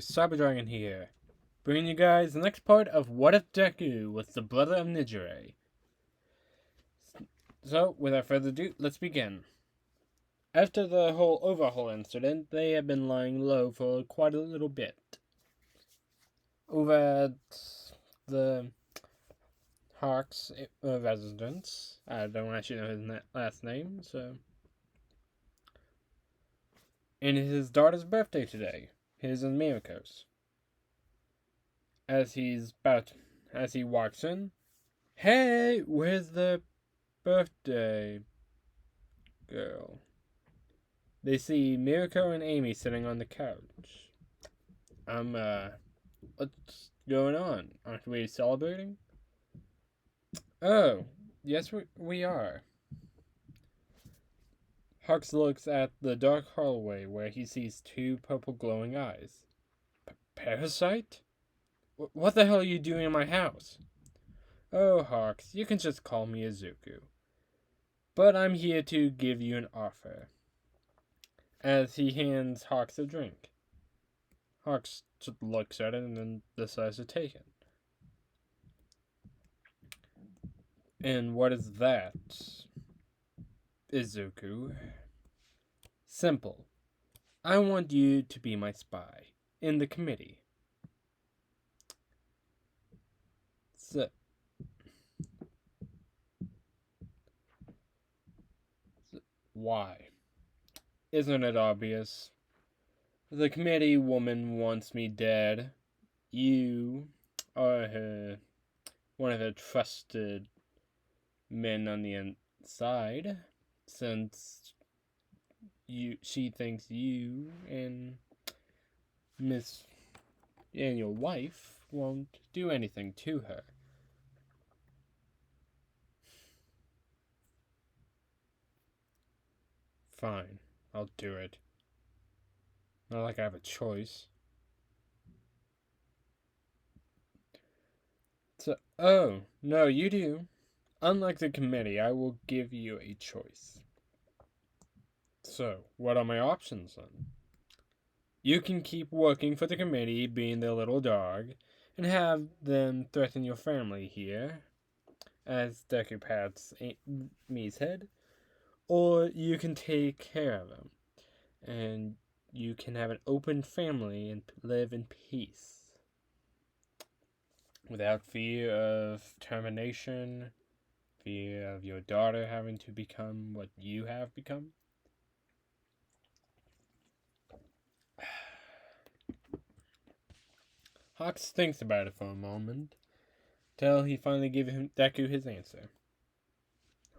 Cyber Dragon here, bringing you guys the next part of What If Deku was the brother of Nejire. So, without further ado, let's begin. After the whole overhaul incident, they had been lying low for quite a little bit. Over at the Hawk's residence. I don't actually know his last name, so. And his daughter's birthday today. His and Miriko's. As he walks in, hey, where's the birthday girl? They see Miriko and Amy sitting on the couch. What's going on? Aren't we celebrating? Oh, yes, we are. Hux looks at the dark hallway where he sees two purple glowing eyes. Parasite? What the hell are you doing in my house? Oh, Hawks, you can just call me Izuku. But I'm here to give you an offer. As he hands Hawks a drink. Hawks just looks at it and then decides to take it. And what is that, Izuku? Simple. I want you to be my spy in the committee. So, why? Isn't it obvious? The committee woman wants me dead. You are one of her trusted men on the inside, since she thinks you and Miss and your wife won't do anything to her. Fine, I'll do it. Not like I have a choice. So, oh, no, you do. Unlike the committee, I will give you a choice. So, what are my options then? You can keep working for the committee, being their little dog, and have them threaten your family here, as Deku pats Mi's head, or you can take care of them, and you can have an open family and live in peace, without fear of termination, fear of your daughter having to become what you have become. Hawks thinks about it for a moment, till he finally gives Deku his answer.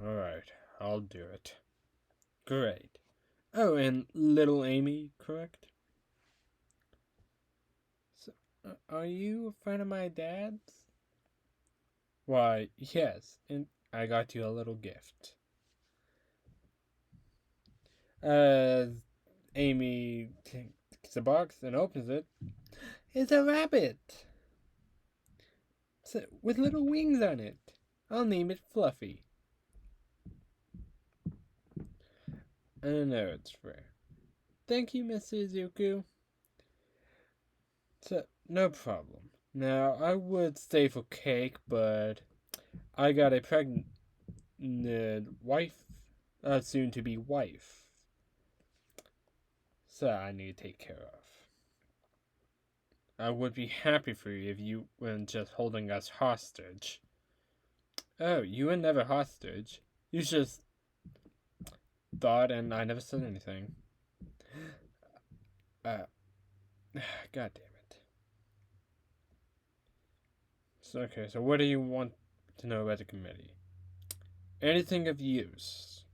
Alright, I'll do it. Great. Oh, and little Amy, correct? So, are you a friend of my dad's? Why, yes, and I got you a little gift. Amy takes a box and opens it. It's a rabbit! So, with little wings on it. I'll name it Fluffy. I know it's rare. Thank you, Miss Izuku. So, no problem. Now, I would stay for cake, but I got a pregnant wife, soon to be wife. So, I need to take care of. I would be happy for you if you weren't just holding us hostage. Oh, you were never hostage. You just thought, and I never said anything. God damn it. So, okay, so what do you want to know about the committee? Anything of use.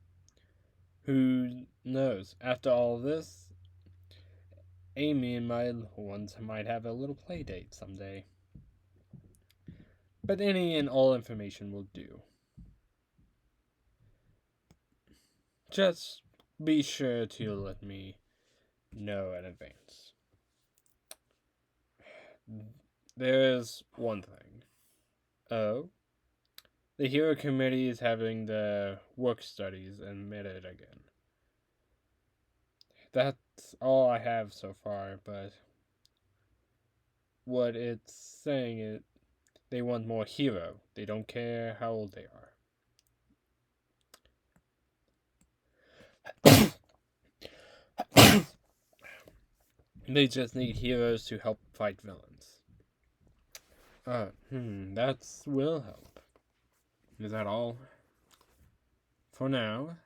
Who knows? After all this, Amy and my little ones might have a little play date someday. But any and all information will do. Just be sure to let me know in advance. There's one thing. Oh? The Hero Committee is having the work studies admitted again. That's all I have so far, but what it's saying is they want more hero. They don't care how old they are. They just need heroes to help fight villains. That will help. Is that all? For now?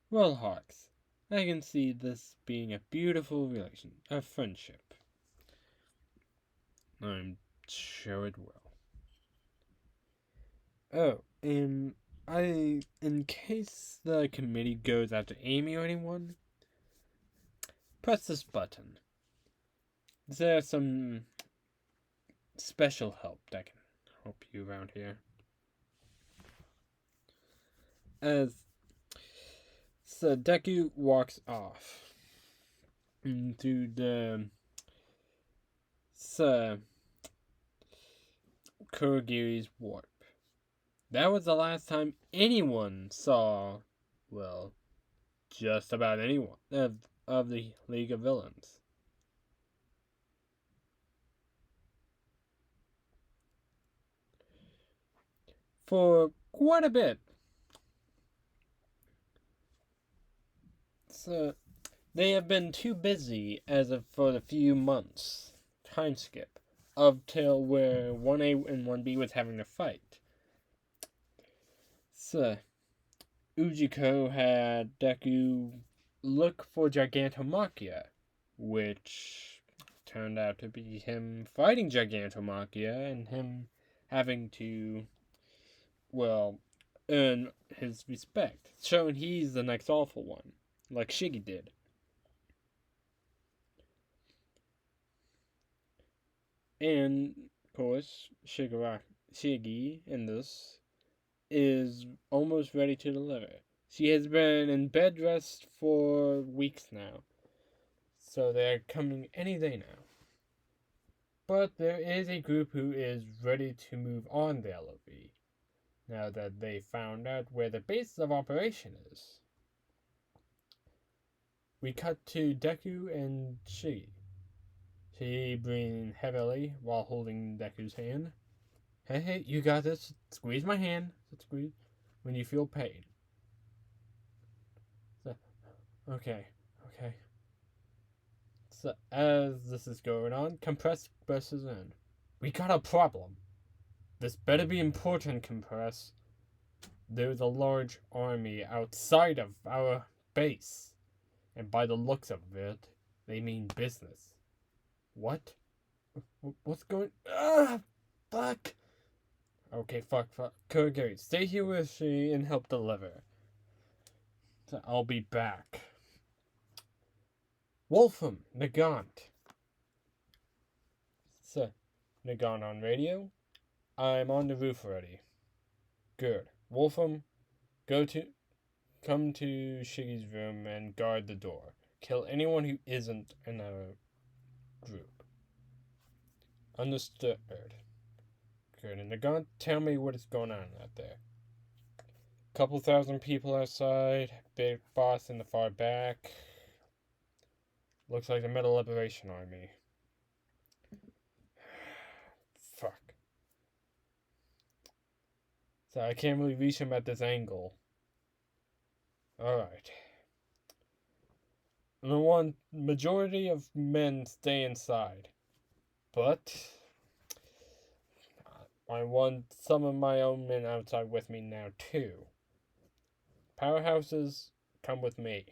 Well, Hawks, I can see this being a beautiful relation, a friendship. I'm sure it will. Oh, and in case the committee goes after Amy or anyone, press this button. There's some special help that can help you around here. As Deku walks off into the Kurogiri's warp. That was the last time anyone saw, well, just about anyone of the League of Villains. For quite a bit. So, they have been too busy for the few months, time skip, up till where 1A and 1B was having a fight. So, Ujiko had Deku look for Gigantomachia, which turned out to be him fighting Gigantomachia and him having to, well, earn his respect, showing he's the next awful one, like Shiggy did. And, of course, Shiggy in this is almost ready to deliver. She has been in bed rest for weeks now, so they're coming any day now. But there is a group who is ready to move on the LOV, now that they found out where the base of operation is. We cut to Deku and Shiggy. She breathing heavily while holding Deku's hand. Hey, you got this. Squeeze my hand. Squeeze when you feel pain. So, okay. So, as this is going on, Compress bursts in. We got a problem. This better be important, Compress. There's a large army outside of our base. And by the looks of it, they mean business. What? What's going... fuck! Okay, fuck. Kurogiri, stay here with she and help deliver. So I'll be back. Wolfram, Nagant. So, Nagant on radio. I'm on the roof already. Good. Wolfram, come to Shiggy's room and guard the door. Kill anyone who isn't in our group. Understood. Good. And Nagant, tell me what is going on out there. Couple thousand people outside. Big boss in the far back. Looks like the Metal Liberation Army. Fuck. So I can't really reach him at this angle. Alright. The majority of men stay inside. But I want some of my own men outside with me now too. Powerhouses, come with me.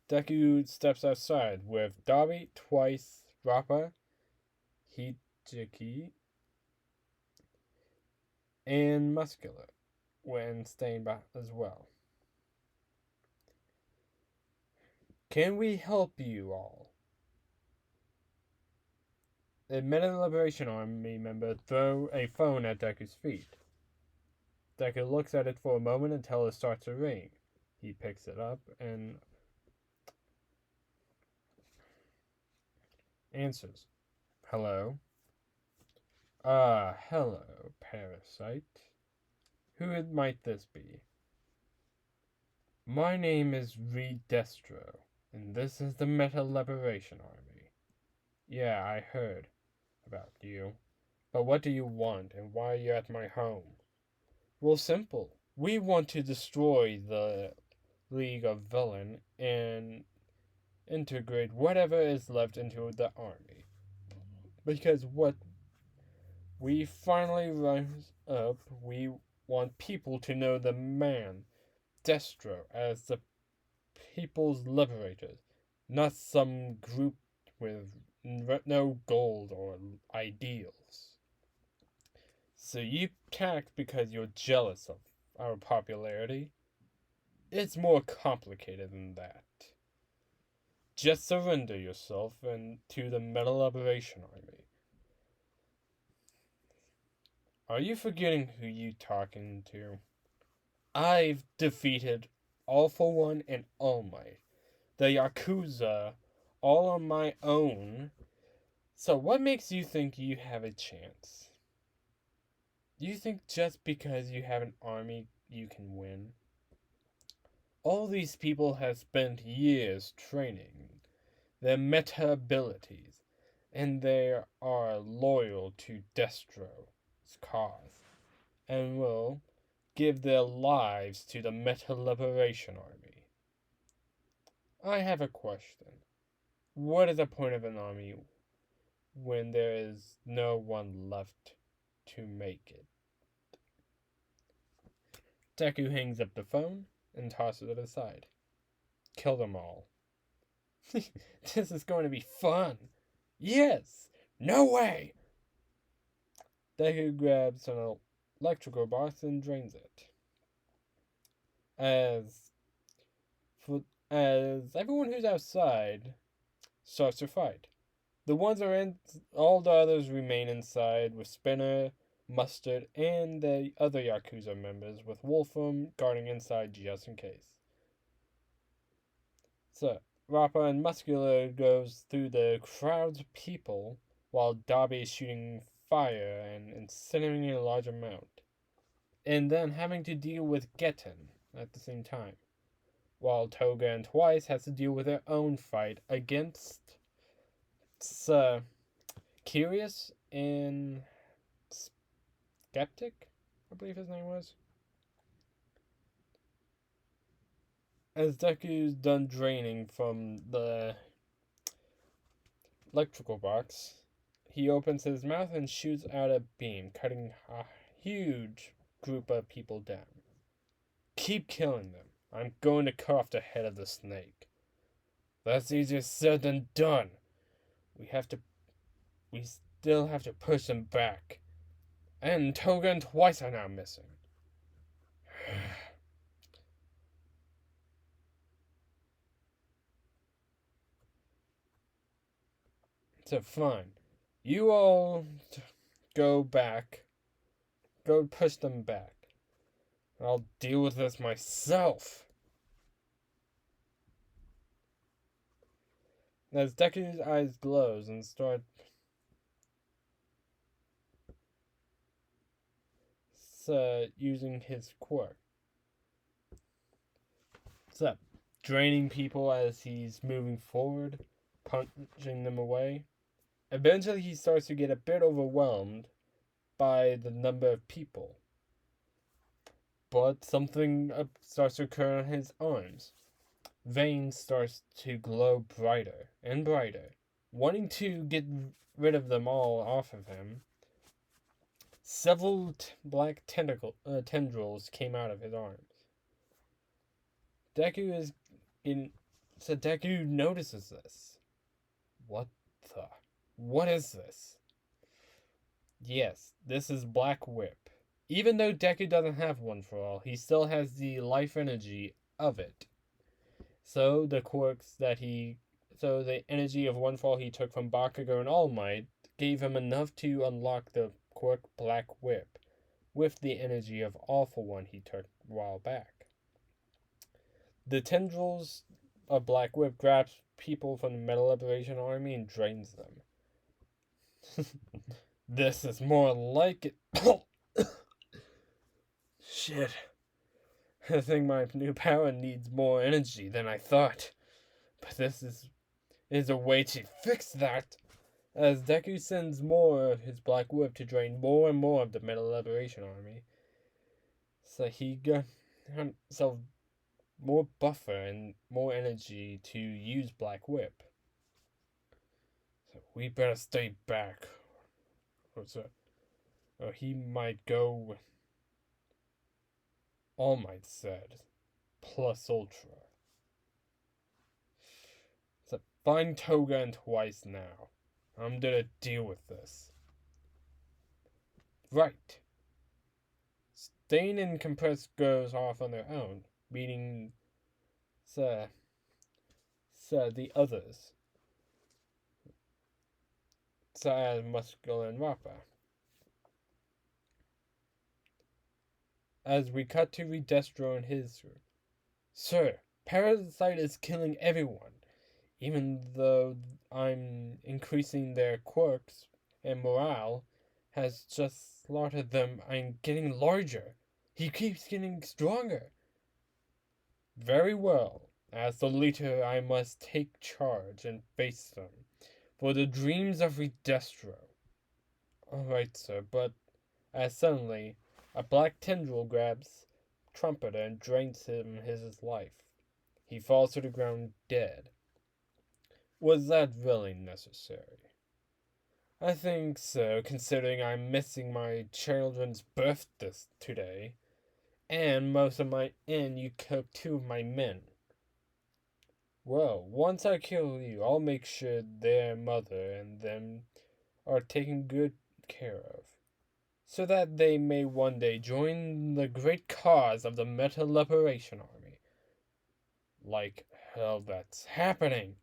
Deku steps outside with Dabi, Twice, Rappa, Hijiki, and Muscular when staying back as well. Can we help you all? The Metal Liberation Army member throw a phone at Deku's feet. Deku looks at it for a moment until it starts to ring. He picks it up and answers. Hello? Hello, parasite. Who might this be? My name is Reed Destro, and this is the Metal Liberation Army. Yeah, I heard about you. But what do you want, and why are you at my home? Well, simple. We want to destroy the League of Villain and integrate whatever is left into the army. Because what we finally rise up, we want people to know the man, Destro, as the people's liberators, not some group with no goals or ideals. So you attacked because you're jealous of our popularity. It's more complicated than that. Just surrender yourself and to the Metal Liberation Army. Are you forgetting who you talking to? I've defeated All for One and All Might, the Yakuza, all on my own. So what makes you think you have a chance? You think just because you have an army you can win? All these people have spent years training their meta abilities, and they are loyal to Destro's cause, and will give their lives to the Meta Liberation Army. I have a question. What is the point of an army when there is no one left to make it? Deku hangs up the phone and tosses it aside. Kill them all. This is going to be fun. Yes! No way! Deku grabs an electrical box and drains it. As everyone who's outside starts to fight. The ones are in, all the others remain inside with Spinner, Mustard, and the other Yakuza members, with Wolfram guarding inside just in case. So, Rappa and Muscular goes through the crowds of people while Dabi is shooting fire and incinerating a large amount, and then having to deal with Getten at the same time, while Toga and Twice has to deal with their own fight against Curious and Skeptic, I believe his name was. As Deku's done draining from the electrical box, he opens his mouth and shoots out a beam, cutting a huge group of people down. Keep killing them. I'm going to cut off the head of the snake. That's easier said than done. We still have to push them back. And Toga and Twice are now missing. So fine. You all go back. Go push them back. I'll deal with this myself. As Deku's eyes glows and start using his quirk. So, draining people as he's moving forward, punching them away. Eventually he starts to get a bit overwhelmed by the number of people. But something starts to occur on his arms. Veins starts to glow brighter and brighter. Wanting to get rid of them all off of him, several black tendrils came out of his arms. Deku notices this. What is this? Yes, this is Black Whip. Even though Deku doesn't have one for all, he still has the life energy of it. So the energy of one for all he took from Bakugo and All Might gave him enough to unlock the quirk Black Whip, with the energy of All for One he took a while back. The tendrils of Black Whip grabs people from the Metal Liberation Army and drains them. This is more like it. Shit. I think my new power needs more energy than I thought. But this is a way to fix that. As Deku sends more of his Black Whip to drain more and more of the Metal Liberation Army, so he got himself more buffer and more energy to use Black Whip. So we better stay back, or he might go. All Might said, plus Ultra. So find Toga and Twice now. I'm gonna deal with this. Right. Stain and Compress goes off on their own, meeting the others, as Muscle and Rappa. As we cut to Redestro and his room. Sir, Parasite is killing everyone, even though I'm increasing their quirks and morale has just slaughtered them. I'm getting larger. He keeps getting stronger. Very well. As the leader, I must take charge and face them. For the dreams of Redestro. Alright, sir, but as suddenly, a black tendril grabs Trumpeter and drains him his life. He falls to the ground dead. Was that really necessary? I think so, considering I'm missing my children's birth today. And you killed 2 of my men. Well, once I kill you, I'll make sure their mother and them are taken good care of, so that they may one day join the great cause of the Metal Liberation Army. Like hell that's happening.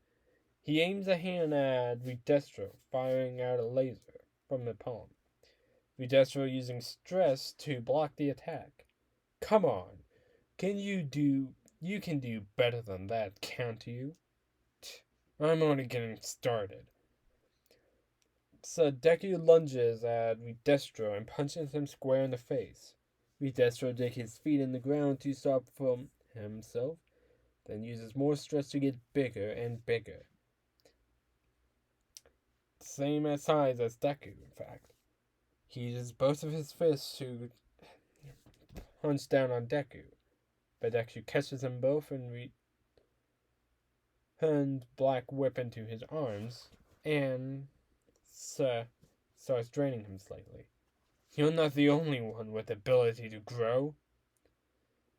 He aims a hand at Redestro, firing out a laser from the palm. Redestro using stress to block the attack. Come on, you can do better than that, can't you? I'm only getting started. So Deku lunges at Redestro and punches him square in the face. Redestro digs his feet in the ground to stop from himself, then uses more stress to get bigger and bigger. Same as size as Deku, in fact. He uses both of his fists to punch down on Deku, but Deku catches them both and Black Whip into his arms and starts draining him slightly. You're not the only one with the ability to grow.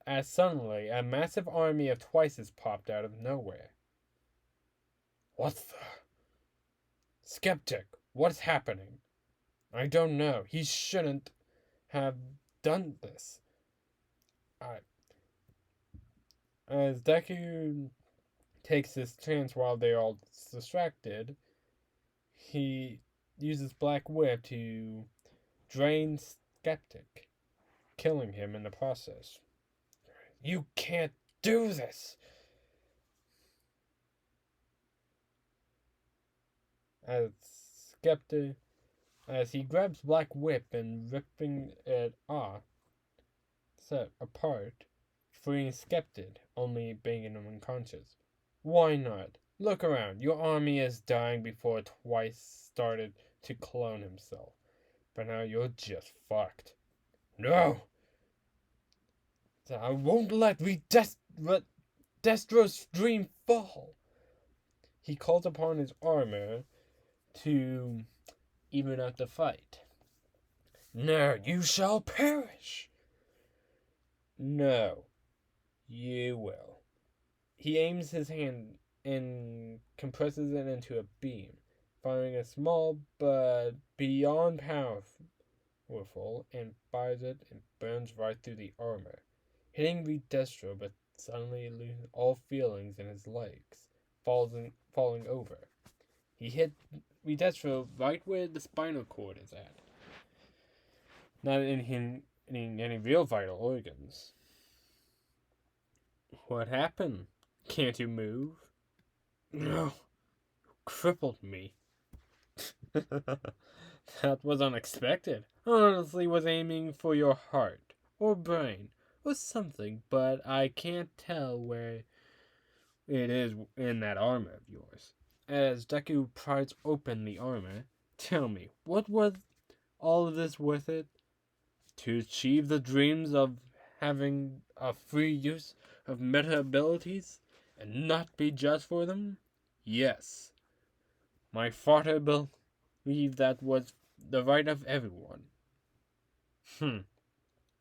As suddenly, a massive army of Twices popped out of nowhere. What the? Skeptic, what's happening? I don't know. He shouldn't have done this. As Deku takes this chance while they're all distracted, he uses Black Whip to drain Skeptic, killing him in the process. You can't do this! As he grabs Black Whip and ripping it off, set apart, freeing Skeptic, only banging him unconscious. Why not? Look around. Your army is dying before Twice started to clone himself. But now you're just fucked. No! I won't let Destro's dream fall. He calls upon his armor to even out the fight. No, you shall perish. No, you will. He aims his hand and compresses it into a beam, firing a small but beyond powerful, and fires it and burns right through the armor, hitting Redestro but suddenly losing all feelings in his legs, falling over. He hit Redestro right where the spinal cord is at, not in any real vital organs. What happened? Can't you move? No, you crippled me. That was unexpected. I honestly was aiming for your heart, or brain, or something, but I can't tell where it is in that armor of yours. As Deku prides open the armor, tell me, what was all of this worth it? To achieve the dreams of having a free use of meta abilities and not be judged for them? Yes. My father believed that was the right of everyone.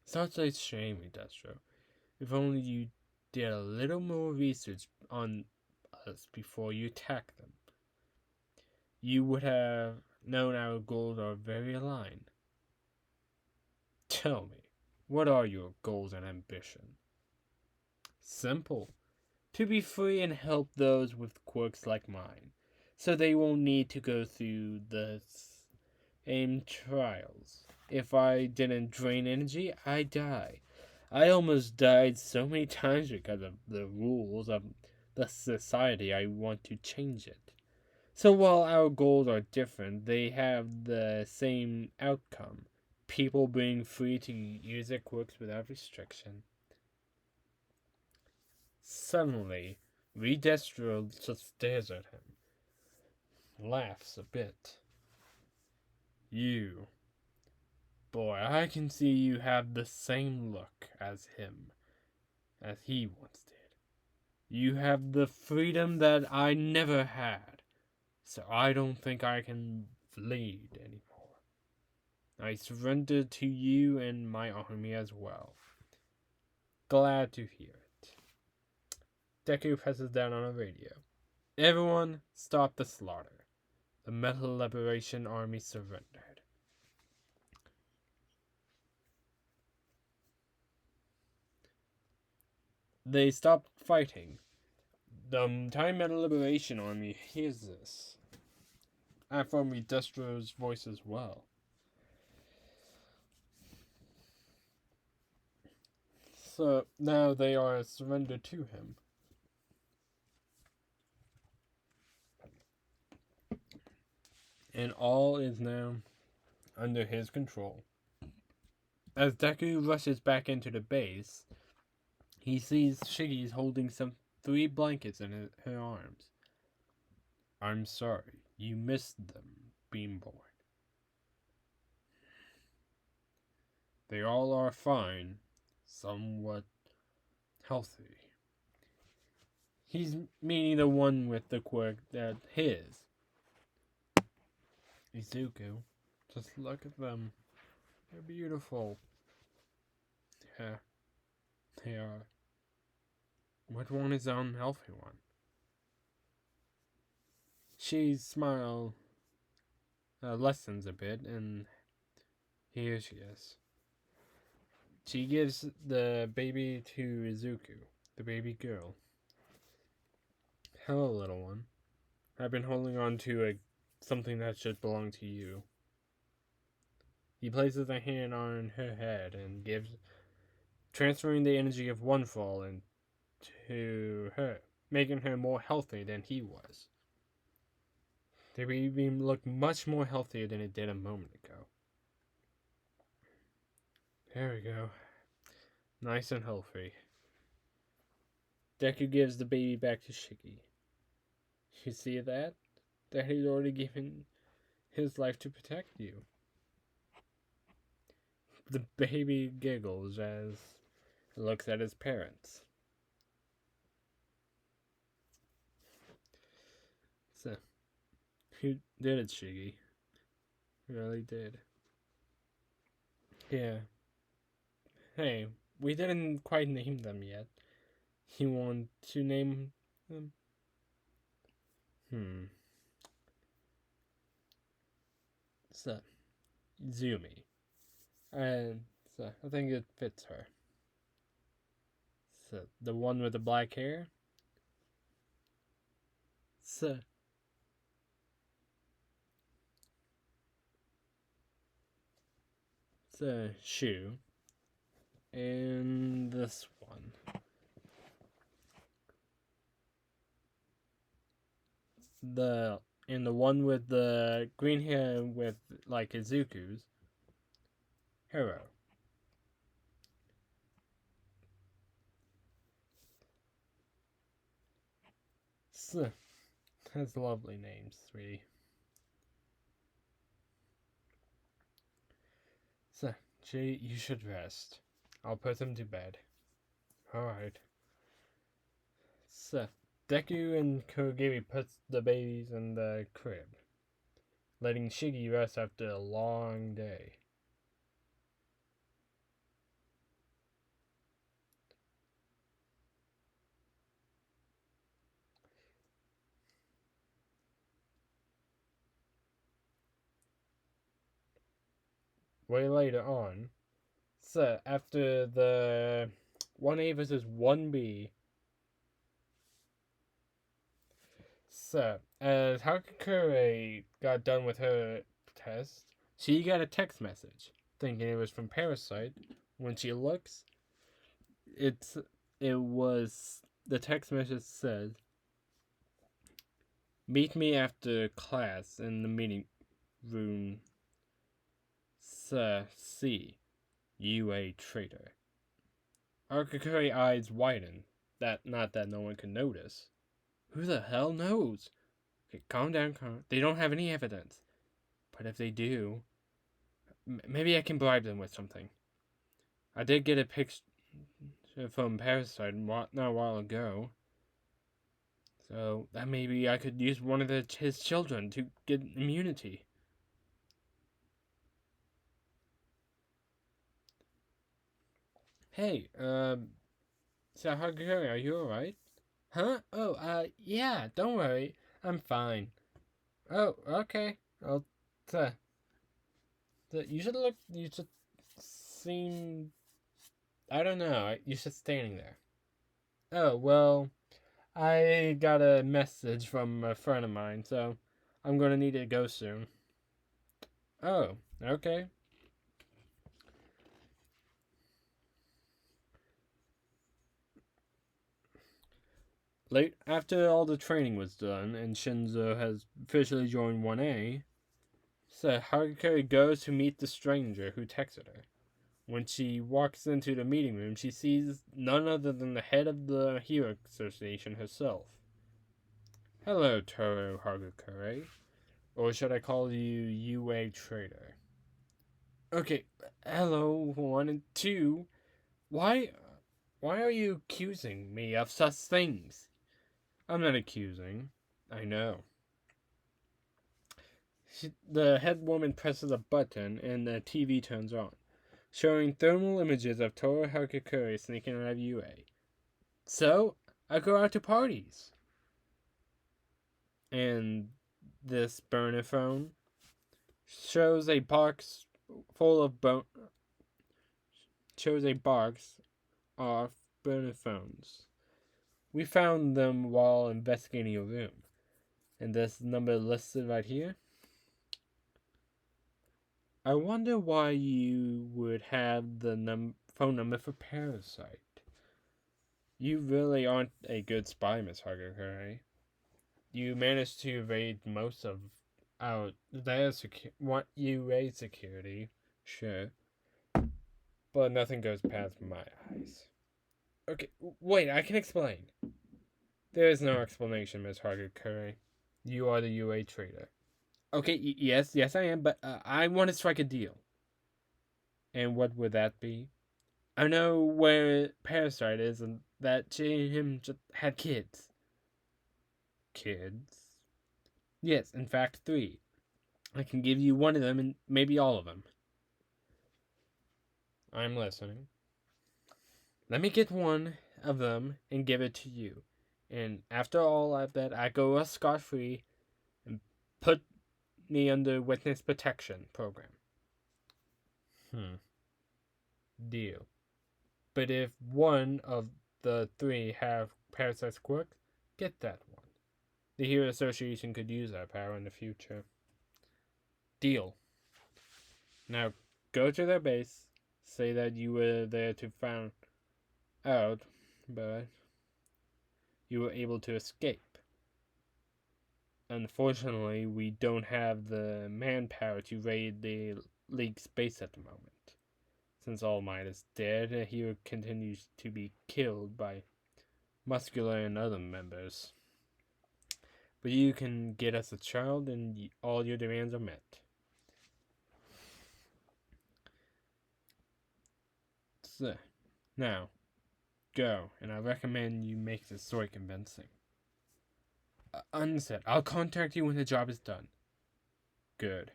Such a shame, Destro. If only you did a little more research on us before you attacked them, you would have known our goals are very aligned. Tell me, what are your goals and ambition? Simple. To be free and help those with quirks like mine, so they won't need to go through the same trials. If I didn't drain energy, I'd die. I almost died so many times because of the rules of the society. I want to change it. So while our goals are different, they have the same outcome. People being free to use their quirks without restriction. Suddenly, Redestro just stares at him, laughs a bit. You, boy, I can see you have the same look as him, as he once did. You have the freedom that I never had, so I don't think I can bleed anymore. I surrender to you and my army as well. Glad to hear it. Deku presses down on a radio. Everyone, stop the slaughter. The Metal Liberation Army surrendered. They stopped fighting. The Time Metal Liberation Army hears this. And from Destro's voice as well. So now they are surrendered to him. And all is now under his control. As Deku rushes back into the base, he sees Shiggy's holding some 3 blankets in her arms. I'm sorry, you missed them, Beamboy. They all are fine, somewhat healthy. He's meaning the one with the quirk that his. Izuku, just look at them. They're beautiful. Yeah, they are. What one is the unhealthy one? She's smile lessens a bit, and here she is. She gives the baby to Izuku, the baby girl. Hello, little one. I've been holding on to something that should belong to you. He places a hand on her head and transferring the energy of one fall into her, making her more healthy than he was. The baby looked much more healthier than it did a moment ago. There we go. Nice and healthy. Deku gives the baby back to Shiggy. You see that? Daddy's already given his life to protect you. The baby giggles as he looks at his parents. So, you did it, Shiggy. You really did. Yeah. Hey, we didn't quite name them yet. You want to name them? So, Zumi. And so, I think it fits her. So, the one with the black hair? So, Shu. And this one. The one with the green hair with like Izuku's. Hero. So, has lovely names, sweetie. So, Jay, you should rest. I'll put them to bed. Alright. So, Deku and Kogiri put the babies in the crib, letting Shiggy rest after a long day. Way later on, so after the 1A versus 1B, so as Hakakure got done with her test, she got a text message thinking it was from Parasite. When she looks, it was the text message said, "Meet me after class in the meeting room. C. UA traitor." Hakakure eyes widen. Not that no one can notice. Who the hell knows? Okay, calm down, calm. They don't have any evidence. But if they do, maybe I can bribe them with something. I did get a picture from Parasite not a while ago. So that maybe I could use one of his children to get immunity. Hey, Sahaguri, are you alright? Huh? Oh, yeah, don't worry. I'm fine. Oh, okay. I'll, uh, you should seem, I don't know, you should standing there. Oh, well, I got a message from a friend of mine, so I'm gonna need to go soon. Oh, okay. Late after all the training was done and Shinzo has officially joined 1A, so Hakakuri goes to meet the stranger who texted her. When she walks into the meeting room, she sees none other than the head of the Hero Association herself. Hello, Toru Hakakuri. Or should I call you UA Trader? Okay, hello, 1 and 2. Why are you accusing me of such things? I'm not accusing. I know. The head woman presses a button and the TV turns on, showing thermal images of Toru Hakakuri sneaking out of UA. So, I go out to parties. And this burner phone shows a box full of shows a box of burner phones. We found them while investigating your room. And this number listed right here. I wonder why you would have the phone number for Parasite. You really aren't a good spy, Miss Hakakuri. You managed to evade most of their UA security, sure, but nothing goes past my eyes. Okay, wait, I can explain. There is no explanation, Miss Hakakuri. You are the UA trader. Okay, yes, I am, but I want to strike a deal. And what would that be? I know where Parasite is, and that she and him just had kids. Kids? Yes, in fact, 3. I can give you one of them and maybe all of them. I'm listening. Let me get one of them and give it to you. And after all of that, I go scot-free and put me under witness protection program. Deal. But if one of the 3 have Parasite's quirk, get that one. The Hero Association could use that power in the future. Deal. Now, go to their base, say that you were there to find out, but you were able to escape. Unfortunately, we don't have the manpower to raid the League's base at the moment. Since All Might is dead, he continues to be killed by Muscular and other members. but you can get us a child and all your demands are met. So, now, go, and I recommend you make the story convincing. Understood. I'll contact you when the job is done. Good.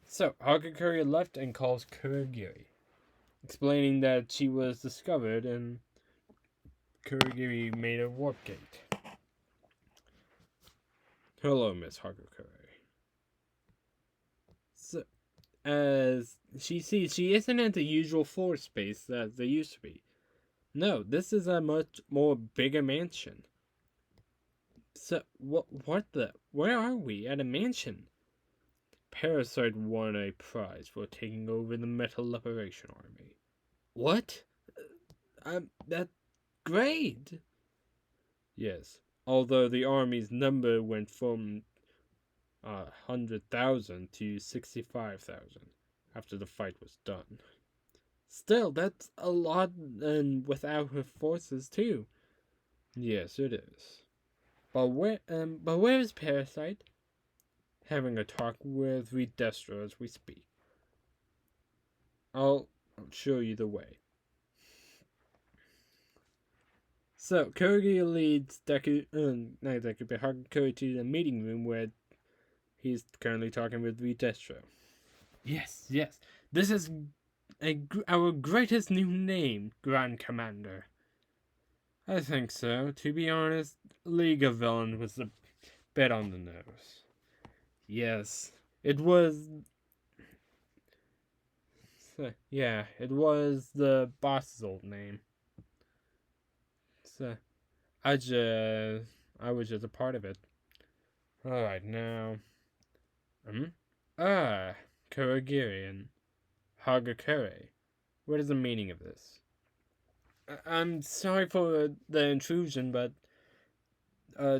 So, Hagakure left and calls Kurogiri, explaining that she was discovered and Kurogiri made a warp gate. Hello, Miss Hagakure. So, as she sees, she isn't in the usual floor space that they used to be. No, this is a much more bigger mansion. So, where are we? At a mansion? Parasite won a prize for taking over the Metal Liberation Army. What? That's great! Yes, although the army's number went from 100,000 to 65,000 after the fight was done. Still, that's a lot, and without her forces too. Yes, it is. But where is Parasite? Having a talk with Redestro as we speak. I'll show you the way. So, Kogi leads not Deku, but Hagakure to the meeting room where he's currently talking with Redestro. Yes. This is our greatest new name, Grand Commander. I think so. To be honest, League of Villains was a bit on the nose. Yes, it was. Yeah, it was the boss's old name. So, I was just a part of it. Alright, now. Kurogiri and Hagakure. What is the meaning of this? I'm sorry for the intrusion, but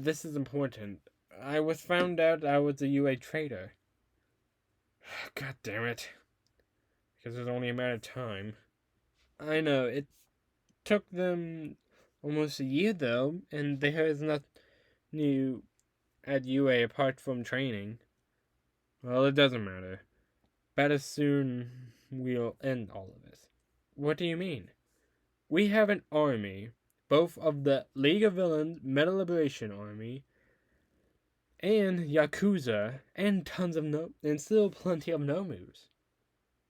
this is important. I was found out I was a UA traitor. God damn it. Because it's only a matter of time. I know, it took them almost a year though, and there is nothing new at UA apart from training. Well, it doesn't matter. Better soon we'll end all of this. What do you mean? We have an army, both of the League of Villains Metal Liberation Army and Yakuza, and and still plenty of Nomus.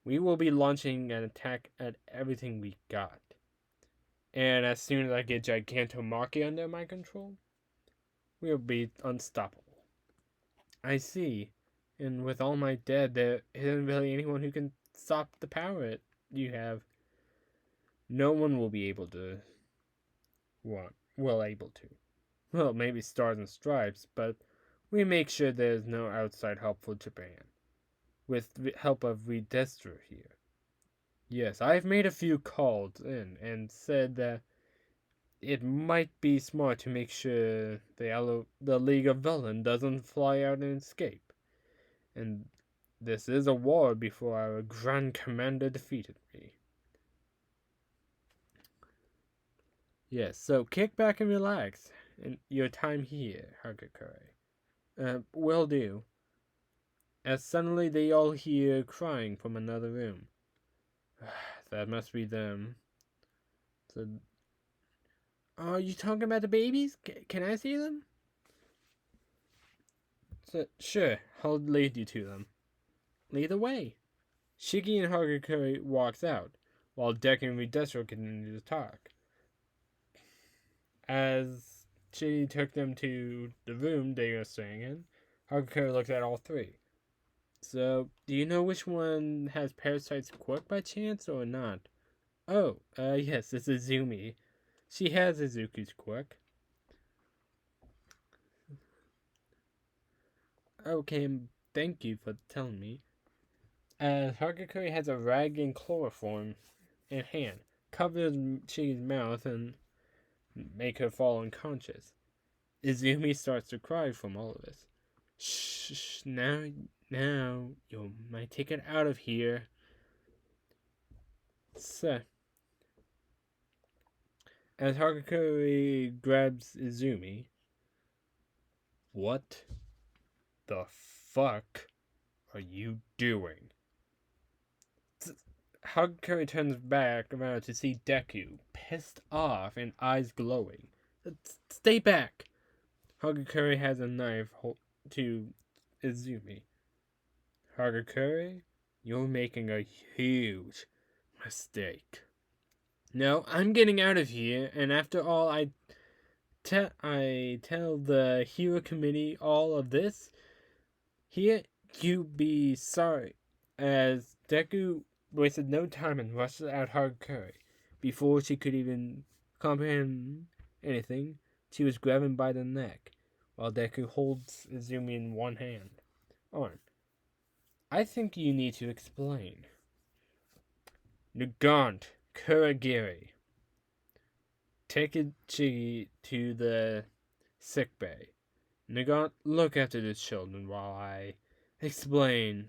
We will be launching an attack at everything we got. And as soon as I get Gigantomachia under my control, we'll be unstoppable. I see. And with all my dead, there isn't really anyone who can stop the power you have. No one will be able to. Able to. Well, maybe Stars and Stripes, but we make sure there's no outside help for Japan. With the help of Redestro here. Yes, I've made a few calls in and said that it might be smart to make sure the League of Villain doesn't fly out and escape. And this is a war before our Grand Commander defeated me. Yes, so kick back and relax in your time here, Hagakure. Will do. As suddenly they all hear crying from another room. That must be them. So, are you talking about the babies? Can I see them? So, sure, I'll lead you to them. Lead the way. Shiki and Hagakure walks out, while Deku and Redestro continue to talk. As Shiki took them to the room they were staying in, Hagakure looked at all three. So, do you know which one has Parasite's quirk by chance or not? Oh, yes, it's Izumi. She has Izuku's quirk. Okay, thank you for telling me. Hagakure has a rag and chloroform in hand, covers Shiki's mouth and make her fall unconscious. Izumi starts to cry from all of this. Shh, now, you might take it out of here. So, as Hagakure grabs Izumi, What the fuck are you doing? Hagakure turns back around to see Deku, pissed off and eyes glowing. Stay back! Hagakure has a knife to Izumi. Hagakure, you're making a huge mistake. No, I'm getting out of here, and after all I tell the Hero Committee all of this, here you be sorry, as Deku wasted no time and rushed out Hagakure. Before she could even comprehend anything, she was grabbing by the neck, while Deku holds Izumi in one arm. I think you need to explain. Nagant, Kuragiri. Take Ichigi to the sick bay. Nagant, look after the children while I explain.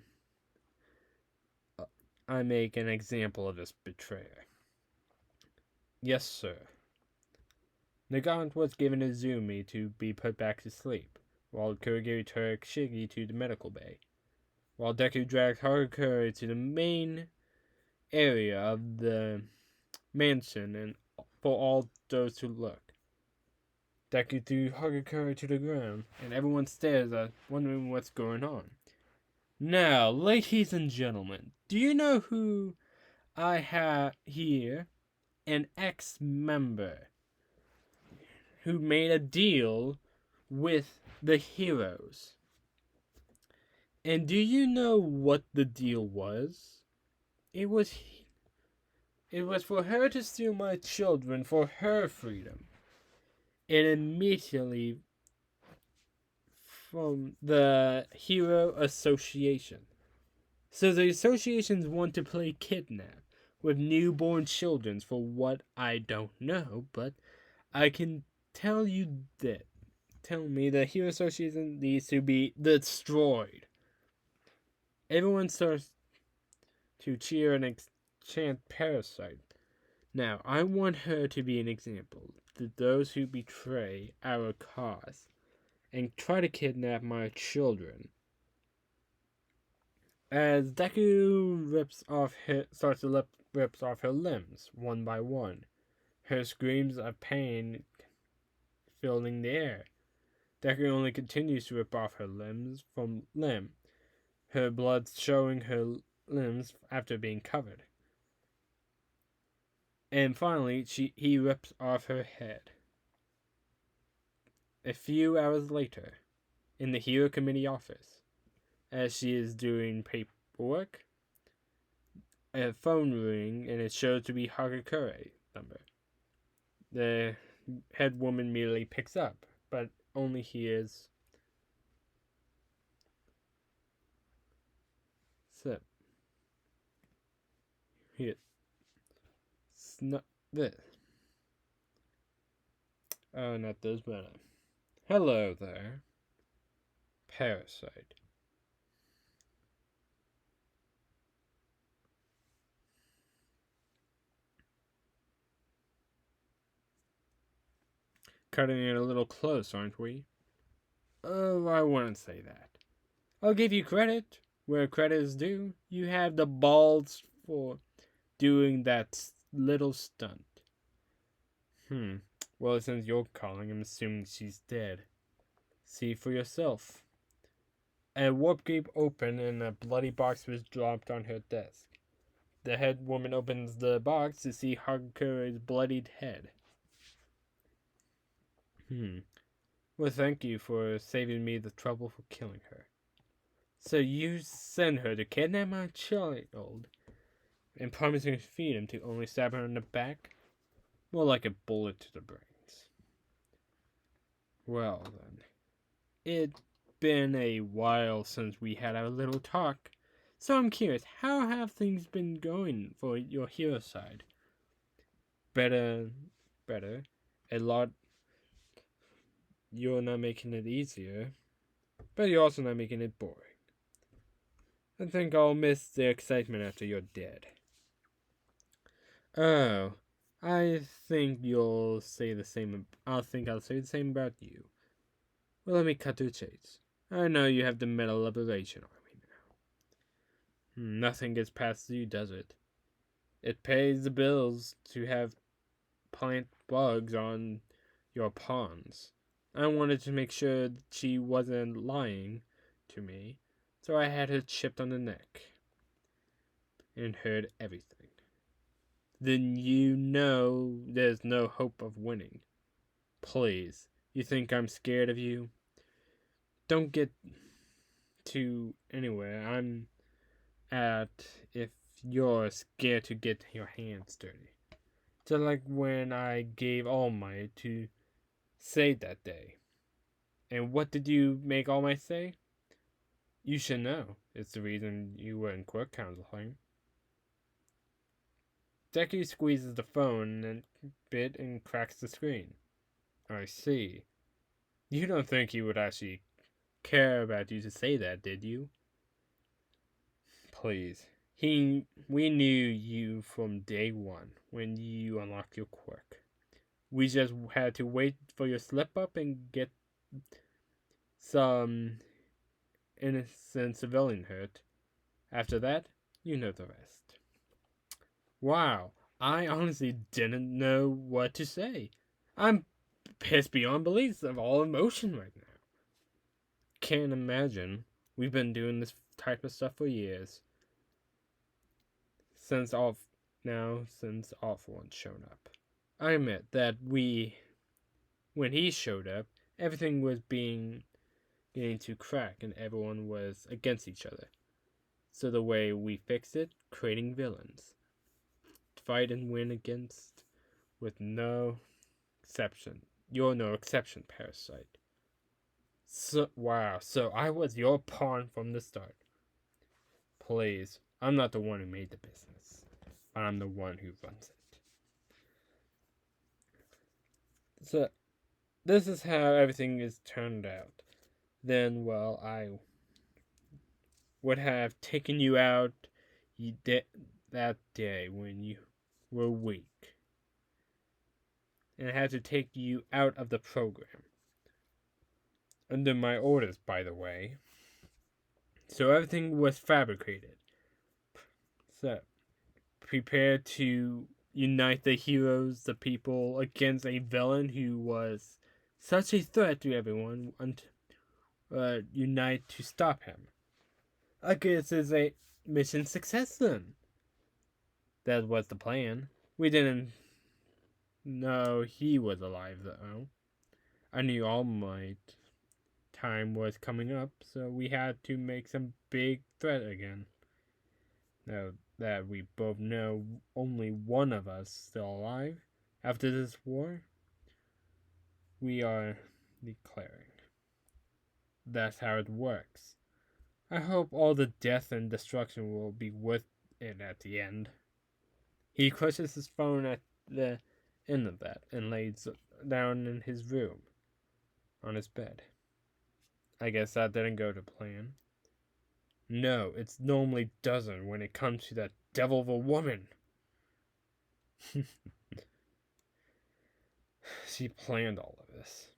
I make an example of this betrayer. Yes, sir. Nagant was given Izumi to be put back to sleep, while Kuragiri took Shigi to the medical bay, while Deku dragged Hagakure to the main area of the mansion and for all those to look. Deku threw Hagakure to the ground, and everyone stares at, wondering what's going on. Now, ladies and gentlemen, do you know who I have here? An ex-member who made a deal with the heroes. And do you know what the deal was? It was for her to steal my children for her freedom. And immediately from the Hero Association. So the associations want to play kidnap with newborn children for what I don't know, but I can tell you that. Tell me the Hero Association needs to be destroyed. Everyone starts to cheer and chant Parasite. Now, I want her to be an example to those who betray our cause and try to kidnap my children. As Deku starts to rip off her limbs one by one, her screams of pain filling the air. Deku only continues to rip off her limbs from limb, her blood showing her limbs after being covered. And finally, he rips off her head. A few hours later, in the Hero Committee office, as she is doing paperwork, a phone ring and it shows to be Hagakure number. The head woman immediately picks up, but only hears Sip. Here. This. Oh, not this, but hello there. Parasite. Cutting it a little close, aren't we? Oh, I wouldn't say that. I'll give you credit where credit is due. You have the balls for doing that little stunt. Well, since you're calling, I'm assuming she's dead. See for yourself. A warp gate opened and a bloody box was dropped on her desk. The head woman opens the box to see Hagakure's bloodied head. Well, thank you for saving me the trouble for killing her. So you send her to kidnap my child and promising to feed him to only stab her in the back? More like a bullet to the brains. Well, then. It's been a while since we had our little talk. So I'm curious, how have things been going for your hero side? Better. A lot. You're not making it easier, but you're also not making it boring. I think I'll miss the excitement after you're dead. Oh, I think you'll say the same. I'll say the same about you. Well, let me cut to the chase. I know you have the Metal Liberation Army now. Nothing gets past you, does it? It pays the bills to have plant bugs on your pawns. I wanted to make sure that she wasn't lying to me, so I had her chipped on the neck and heard everything. Then you know there's no hope of winning. Please, you think I'm scared of you? Don't get to anywhere I'm at if you're scared to get your hands dirty. Just like when I gave All Might to say that day. And what did you make All Might say? You should know. It's the reason you were in court counseling. Deku squeezes the phone and bit and cracks the screen. I see. You don't think he would actually care about you to say that, did you? Please. We knew you from day one when you unlocked your quirk. We just had to wait for your slip up and get some innocent civilian hurt. After that, you know the rest. Wow, I honestly didn't know what to say. I'm pissed beyond belief of all emotion right now. Can't imagine. We've been doing this type of stuff for years. Since Awful One's shown up. I admit that when he showed up, everything was getting to crack and everyone was against each other. So the way we fixed it, creating villains. Fight and win against with no exception. You're no exception, Parasite. Wow, so I was your pawn from the start. Please, I'm not the one who made the business, but I'm the one who runs it. So, this is how everything is turned out. Then, well, I would have taken you out that day when you were weak. And I had to take you out of the program. Under my orders, by the way. So everything was fabricated. So, prepare to unite the heroes, the people, against a villain who was such a threat to everyone, and unite to stop him. I guess it's a mission success then. That was the plan. We didn't know he was alive though. I knew All Might time was coming up, so we had to make some big threat again. Now that we both know only one of us still alive after this war, we are declaring. That's how it works. I hope all the death and destruction will be worth it at the end. He crushes his phone at the end of that and lays down in his room on his bed. I guess that didn't go to plan. No, it normally doesn't when it comes to that devil of a woman. She planned all of this.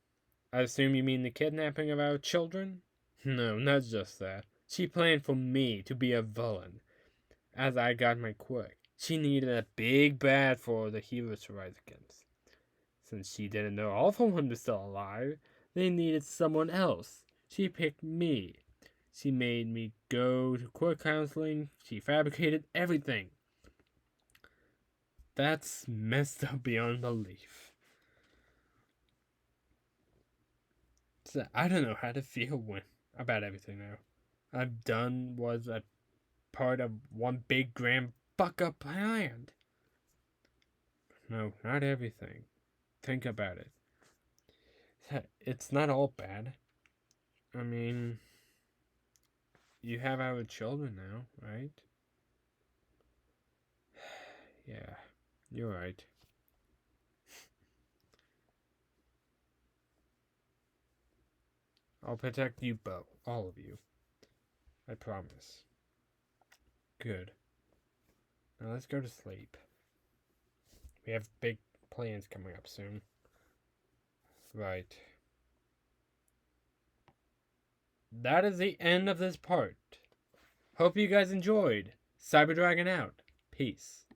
I assume you mean the kidnapping of our children? No, not just that. She planned for me to be a villain. As I got my quirk, she needed a big bad for the heroes to rise against. Since she didn't know Awful One was still alive, they needed someone else. She picked me. She made me go to court counseling. She fabricated everything. That's messed up beyond belief. So I don't know how to feel about everything now. I've done was a part of one big grand fuck up plan. No, not everything. Think about it. It's not all bad. I mean, you have our children now, right? Yeah, you're right. I'll protect you both, all of you. I promise. Good. Now let's go to sleep. We have big plans coming up soon. Right. that is the end of this part. Hope you guys enjoyed. Cyber Dragon out. Peace.